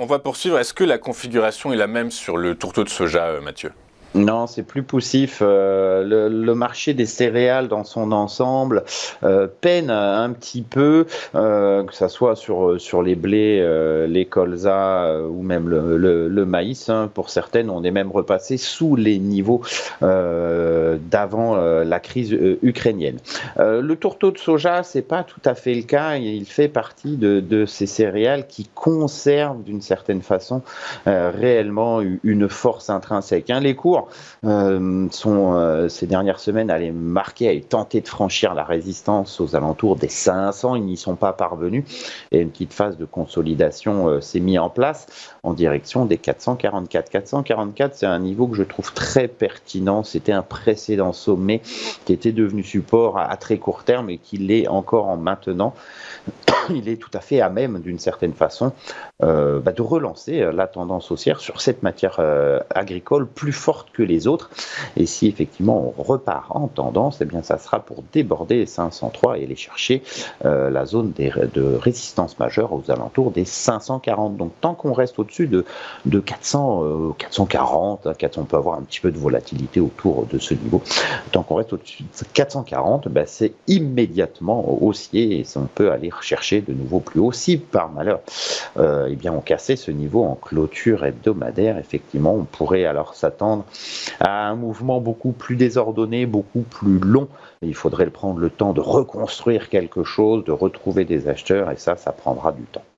va poursuivre. Est-ce que la configuration est la même sur le tourteau de soja, Mathieu? Non, c'est plus poussif. Le marché des céréales dans son ensemble peine un petit peu, que ça soit sur les blés, les colzas ou même le maïs, hein. Pour certaines, on est même repassé sous les niveaux d'avant la crise ukrainienne. Le tourteau de soja, c'est pas tout à fait le cas. Il fait partie de ces céréales qui conservent d'une certaine façon réellement une force intrinsèque, hein. Les cours sont ces dernières semaines allaient marquer, allaient tenter de franchir la résistance aux alentours des 500. Ils n'y sont pas parvenus et une petite phase de consolidation s'est mise en place en direction des 444. 444, c'est un niveau que je trouve très pertinent. C'était un précédent sommet qui était devenu support à très court terme et qui l'est encore en maintenant. Il est tout à fait à même, d'une certaine façon, de relancer la tendance haussière sur cette matière agricole plus forte que les autres. Et si effectivement on repart en tendance, eh bien ça sera pour déborder les 503 et aller chercher la zone de résistance majeure aux alentours des 540. Donc tant qu'on reste au-dessus de 400, 440, hein, 400, on peut avoir un petit peu de volatilité autour de ce niveau. Tant qu'on reste au-dessus de 440, c'est immédiatement haussier et on peut aller rechercher de nouveau plus haut. Si par malheur eh bien on cassait ce niveau en clôture hebdomadaire, effectivement on pourrait alors s'attendre à un mouvement beaucoup plus désordonné, beaucoup plus long. Il faudrait prendre le temps de reconstruire quelque chose, de retrouver des acheteurs et ça prendra du temps.